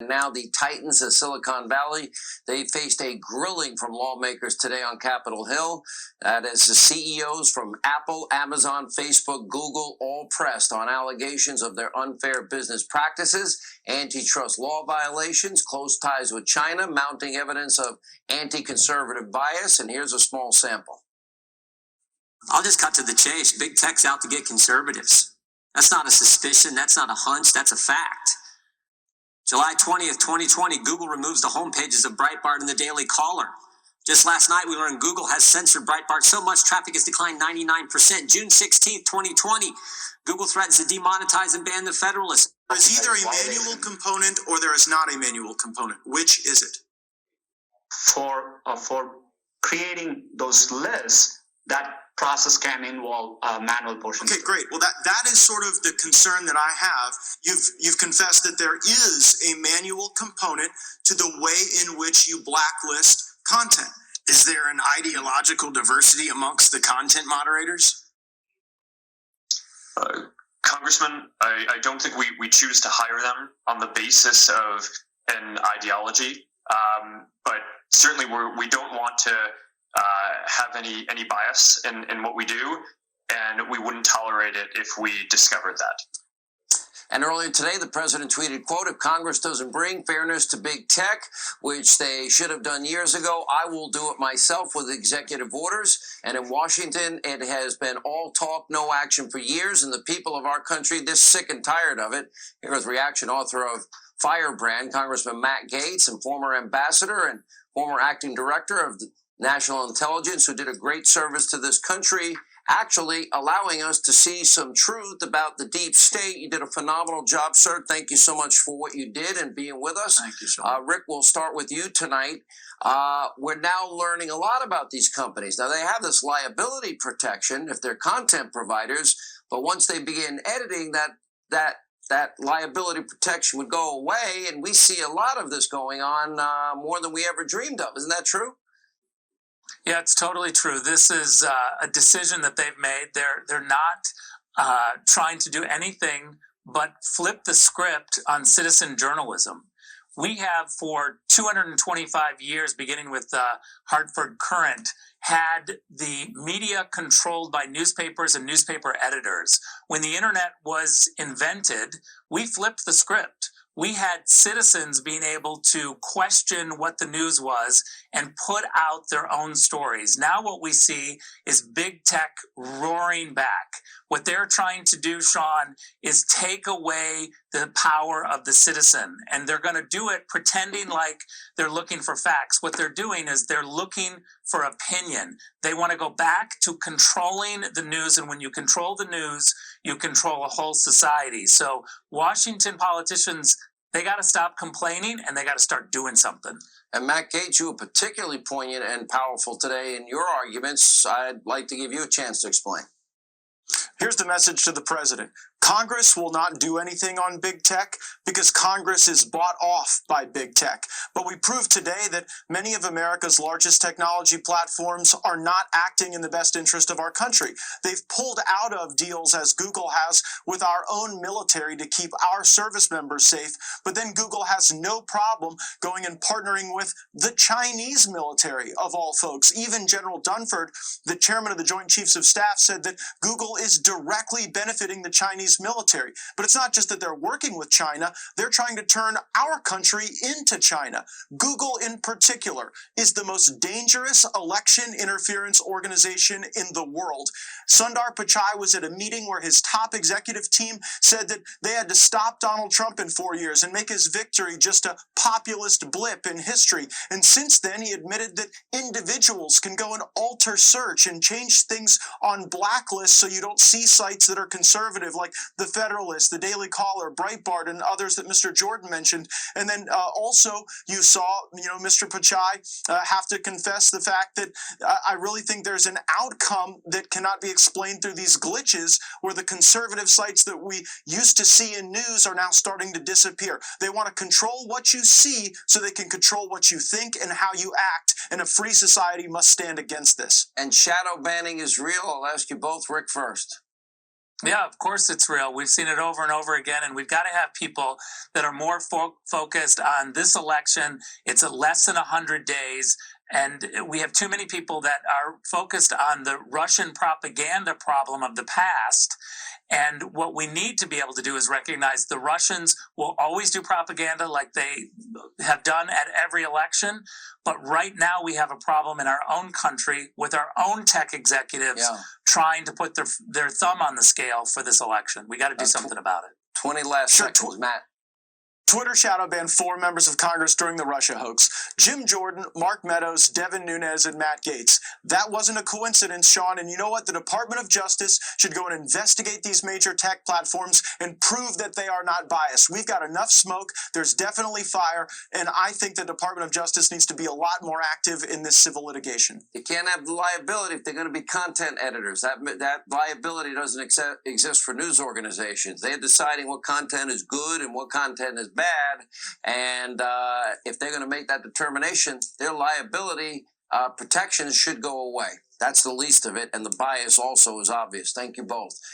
Now the titans of Silicon Valley, they faced a grilling from lawmakers today on Capitol Hill. That is the CEOs from Apple, Amazon, Facebook, Google, all pressed on allegations of their unfair business practices, antitrust law violations, close ties with China, mounting evidence of anti-conservative bias. And here's a small sample. I'll just cut to the chase. Big tech's out to get conservatives. That's not a suspicion. That's not a hunch. That's a fact. July 20th, 2020, Google removes the homepages of Breitbart and the Daily Caller. Just last night, we learned Google has censored Breitbart so much traffic has declined 99%. June 16th, 2020, Google threatens to demonetize and ban the Federalist. There is either a manual component or there is not a manual component. Which is it? For creating those lists, that process can involve manual portions. Okay, great. Well, that is sort of the concern that I have. You've confessed that there is a manual component to the way in which you blacklist content. Is there an ideological diversity amongst the content moderators? Congressman, I don't think we choose to hire them on the basis of an ideology, but certainly we don't want to have any bias in what we do, and we wouldn't tolerate it if we discovered that. And earlier today, the president tweeted, quote, "If Congress doesn't bring fairness to big tech, which they should have done years ago, I will do it myself with executive orders." And in Washington, it has been all talk, no action for years, and the people of our country, they're sick and tired of it. Here's reaction author of Firebrand, Congressman Matt Gaetz, and former ambassador and former acting director of the National Intelligence, who did a great service to this country, actually allowing us to see some truth about the deep state. You did a phenomenal job, sir. Thank you so much for what you did and being with us. Thank you so much. Rick, we'll start with you tonight. We're now learning a lot about these companies. Now, they have this liability protection if they're content providers, but once they begin editing, that liability protection would go away, and we see a lot of this going on more than we ever dreamed of. Isn't that true? Yeah, it's totally true. This is a decision that they've made. They're not trying to do anything but flip the script on citizen journalism. We have, for 225 years, beginning with Hartford Courant, had the media controlled by newspapers and newspaper editors. When the internet was invented, we flipped the script. We had citizens being able to question what the news was and put out their own stories. Now what we see is big tech roaring back. What they're trying to do, Sean, is take away the power of the citizen. And they're going to do it pretending like they're looking for facts. What they're doing is they're looking for opinion. They want to go back to controlling the news. And when you control the news, you control a whole society. So Washington politicians, they got to stop complaining and they got to start doing something. And Matt Gaetz, you were particularly poignant and powerful today in your arguments. I'd like to give you a chance to explain. Here's the message to the president. Congress will not do anything on big tech because Congress is bought off by big tech. But we proved today that many of America's largest technology platforms are not acting in the best interest of our country. They've pulled out of deals, as Google has, with our own military to keep our service members safe. But then Google has no problem going and partnering with the Chinese military, of all folks. Even General Dunford, the chairman of the Joint Chiefs of Staff, said that Google is directly benefiting the Chinese military. But it's not just that they're working with China, they're trying to turn our country into China. Google in particular is the most dangerous election interference organization in the world. Sundar Pichai was at a meeting where his top executive team said that they had to stop Donald Trump in 4 years and make his victory just a populist blip in history. And since then, he admitted that individuals can go and alter search and change things on blacklists so you don't see sites that are conservative, like the Federalist, the Daily Caller, Breitbart, and others that Mr. Jordan mentioned. And then also you saw, Mr. Pichai have to confess the fact that I really think there's an outcome that cannot be explained through these glitches where the conservative sites that we used to see in news are now starting to disappear. They want to control what you see so they can control what you think and how you act. And a free society must stand against this. And shadow banning is real. I'll ask you both, Rick, first. Yeah, of course it's real. We've seen it over and over again, and we've got to have people that are more focused on this election. It's a less than 100 days, and we have too many people that are focused on the Russian propaganda problem of the past. And what we need to be able to do is recognize the Russians will always do propaganda like they have done at every election. But right now we have a problem in our own country with our own tech executives trying to put their thumb on the scale for this election. We got to do something about it. 20 last seconds, Matt. Twitter shadow banned 4 members of Congress during the Russia hoax: Jim Jordan, Mark Meadows, Devin Nunes, and Matt Gaetz. That wasn't a coincidence, Sean, and you know what? The Department of Justice should go and investigate these major tech platforms and prove that they are not biased. We've got enough smoke. There's definitely fire, and I think the Department of Justice needs to be a lot more active in this civil litigation. You can't have the liability if they're going to be content editors. That liability doesn't exist for news organizations. They're deciding what content is good and what content is bad, and if they're going to make that determination, their liability protections should go away. That's the least of it, and the bias also is obvious. Thank you both.